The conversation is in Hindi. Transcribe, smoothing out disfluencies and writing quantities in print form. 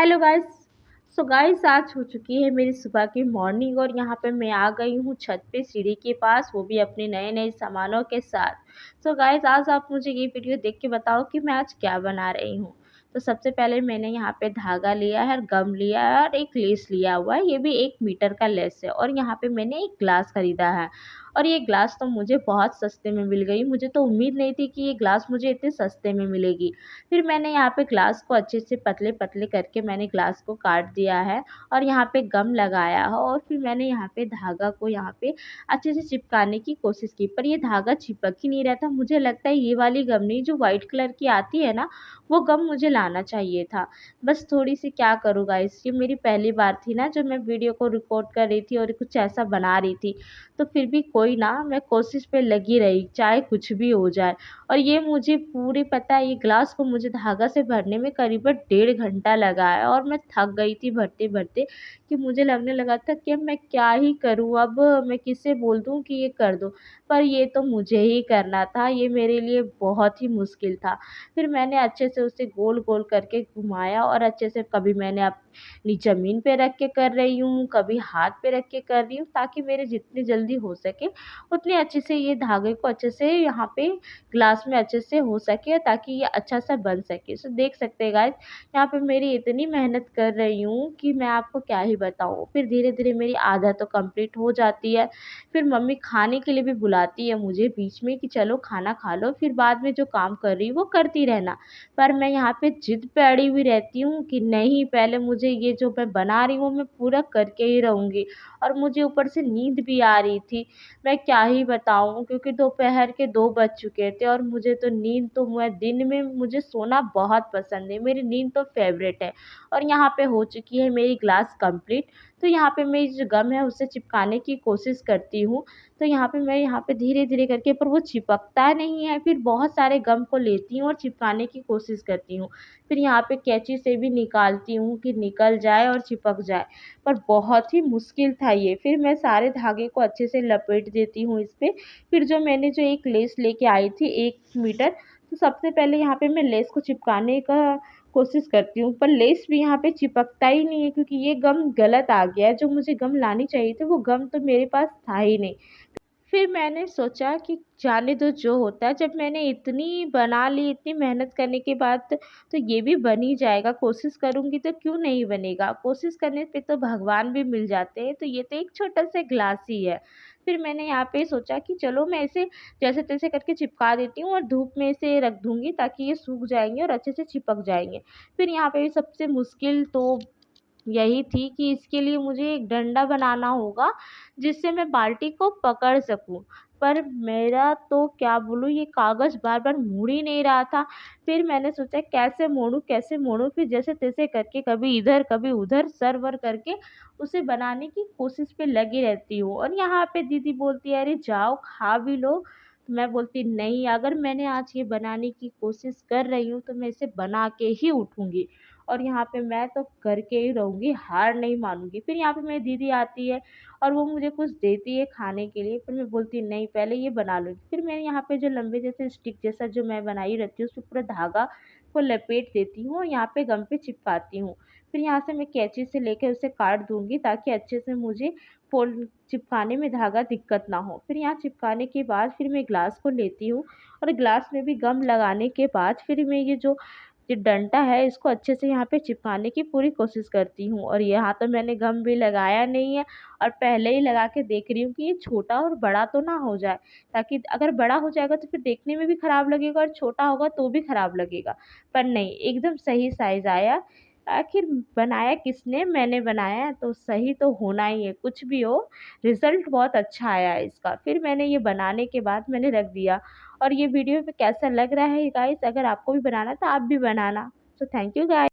Hello guys. सो गाइस, आज हो चुकी है मेरी सुबह की मॉर्निंग और यहाँ पे मैं आ गई हूँ छत पे सीढ़ी के पास, वो भी अपने नए नए सामानों के साथ। सो गाइस, आज आप मुझे ये वीडियो देख के बताओ कि मैं आज क्या बना रही हूँ। तो सबसे पहले मैंने यहाँ पे धागा लिया है और गम लिया है और एक लेस लिया हुआ है, ये भी 1 मीटर का लेस है। और यहाँ पे मैंने एक ग्लास खरीदा है और ये ग्लास तो मुझे बहुत सस्ते में मिल गई। मुझे तो उम्मीद नहीं थी कि ये ग्लास मुझे इतने सस्ते में मिलेगी। फिर मैंने यहाँ पे ग्लास को अच्छे से पतले-पतले करके मैंने ग्लास को काट दिया है और यहाँ पे गम लगाया है और फिर मैंने यहाँ पे धागा को यहाँ पे अच्छे से चिपकाने की कोशिश की, पर ये धागा चिपक ही नहीं रहा था। मुझे लगता है ये वाली गम नहीं, जो व्हाइट कलर की आती है ना, वो गम मुझे लाना चाहिए था। बस थोड़ी-सी क्या करूँ गाइस, ये मेरी पहली बार थी ना जब मैं वीडियो को रिकॉर्ड कर रही थी और कुछ ऐसा बना रही थी। तो फिर भी कोई ना, मैं कोशिश पे लगी रही, चाहे कुछ भी हो जाए। और ये मुझे पूरी पता है, ये ग्लास को मुझे धागा से भरने में करीबन 1.5 घंटा लगा है और मैं थक गई थी भरते-भरते कि मुझे लगने लगा था कि अब मैं क्या ही करूँ, अब मैं किसे बोल दूँ कि ये कर दो। पर ये तो मुझे ही करना था, ये मेरे लिए बहुत ही मुश्किल था। फिर मैंने अच्छे से उसे गोल-गोल करके घुमाया और अच्छे से कभी मैंने अपनी ज़मीन पे रख के कर रही हूँ, कभी हाथ पे रख के कर रही हूँ, ताकि मेरे जितनी जल्दी हो सके उतनी अच्छे से ये धागे को अच्छे से यहाँ पे ग्लास में अच्छे से हो सके, ताकि ये अच्छा सा बन सके। सो देख सकते हैं गाइस, यहाँ पे मेरी इतनी मेहनत कर रही हूँ कि मैं आपको क्या ही बताऊँ। फिर धीरे-धीरे मेरी आधा तो कंप्लीट हो जाती है। फिर मम्मी खाने के लिए भी बुलाती है मुझे बीच में कि चलो खाना खा लो, फिर बाद में जो काम कर रही हो वो करती रहना। पर मैं यहाँ पे ज़िद पे अड़ी हुई रहती हूँ कि नहीं, पहले मुझे ये जो मैं बना रही हूँ मैं पूरा करके ही रहूँगी। और मुझे ऊपर से नींद भी आ रही थी। मैं क्या ही बताऊँ, क्योंकि दोपहर के 2 बज चुके थे और मुझे तो नींद, तो मैं दिन में मुझे सोना बहुत पसंद है, मेरी नींद तो फ़ेवरेट है। और यहाँ पे हो चुकी है मेरी क्लास कंप्लीट। तो यहाँ पे मैं जो गम है उसे चिपकाने की कोशिश करती हूँ। तो यहाँ पे मैं यहाँ पे धीरे-धीरे करके, पर वो चिपकता नहीं है। फिर बहुत सारे गम को लेती हूँ और चिपकाने की कोशिश करती हूँ। फिर यहाँ पे कैंची से भी निकालती हूँ कि निकल जाए और चिपक जाए। पर बहुत ही मुश्किल था ये। फिर मैं सारे धागे को अच्छे से लपेट देती हूँ इस पे। फिर जो मैंने जो एक लेस लेके आई थी 1 मीटर, तो सबसे पहले यहाँ पे मैं लेस को चिपकाने का कोशिश करती हूँ, पर लेस भी यहाँ पे चिपकता ही नहीं है, क्योंकि ये गम गलत आ गया है। जो मुझे गम लानी चाहिए थी वो गम तो मेरे पास था ही नहीं। फिर मैंने सोचा कि जाने दो जो होता है, जब मैंने इतनी बना ली, इतनी मेहनत करने के बाद तो ये भी बन ही जाएगा, कोशिश करूँगी तो क्यों नहीं बनेगा। कोशिश करने पे तो भगवान भी मिल जाते हैं, तो ये तो एक छोटा सा ग्लास ही है। फिर मैंने यहाँ पे सोचा कि चलो मैं इसे जैसे-तैसे करके चिपका देती हूँ और धूप में इसे रख दूँगी, ताकि ये सूख जाएँगे और अच्छे से चिपक जाएँगे। फिर यहाँ पे सबसे मुश्किल तो यही थी कि इसके लिए मुझे एक डंडा बनाना होगा, जिससे मैं बाल्टी को पकड़ सकूँ। पर मेरा तो क्या बोलूँ, ये कागज़ बार-बार मुड़ ही नहीं रहा था। फिर मैंने सोचा कैसे मोड़ूँ? फिर जैसे-तैसे करके कभी इधर कभी उधर सर-वर करके उसे बनाने की कोशिश पे लगी रहती हूँ। और यहाँ पे दीदी बोलती है, "अरे जाओ खा भी लो।" तो मैं बोलती नहीं, अगर मैंने आज ये बनाने की कोशिश कर रही हूँ तो मैं इसे बना के ही उठूँगी। और यहाँ पे मैं तो करके ही रहूँगी, हार नहीं मानूँगी। फिर यहाँ पे मेरी दीदी आती है और वो मुझे कुछ देती है खाने के लिए, पर मैं बोलती नहीं, पहले ये बना लूँगी। फिर मैं यहाँ पे जो लंबे जैसे स्टिक जैसा जो मैं बनाई रहती हूँ, उसपे पूरा धागा को लपेट देती हूँ और यहाँ पे गम पे चिपकाती हूँ। फिर यहाँ से मैं कैंची से लेके उसे काट दूँगी, ताकि अच्छे से मुझे फ़ोल्ड चिपकाने में धागा दिक्कत ना हो। फिर यहाँ चिपकाने के बाद फिर मैं ग्लास को लेती हूँ और ग्लास में भी गम लगाने के बाद फिर मैं ये डंडा है इसको अच्छे से यहाँ पे चिपकाने की पूरी कोशिश करती हूँ। और यहाँ तो मैंने गम भी लगाया नहीं है और पहले ही लगा के देख रही हूँ कि ये छोटा और बड़ा तो ना हो जाए, ताकि अगर बड़ा हो जाएगा तो फिर देखने में भी खराब लगेगा और छोटा होगा तो भी खराब लगेगा। पर नहीं, एकदम सही साइज़ आया। आखिर बनाया किसने? मैंने बनाया है तो सही तो होना ही है, कुछ भी हो, रिज़ल्ट बहुत अच्छा आया है इसका। फिर मैंने ये बनाने के बाद मैंने रख दिया। और ये वीडियो पे कैसा लग रहा है गाइस, अगर आपको भी बनाना है तो आप भी बनाना। So thank you guys.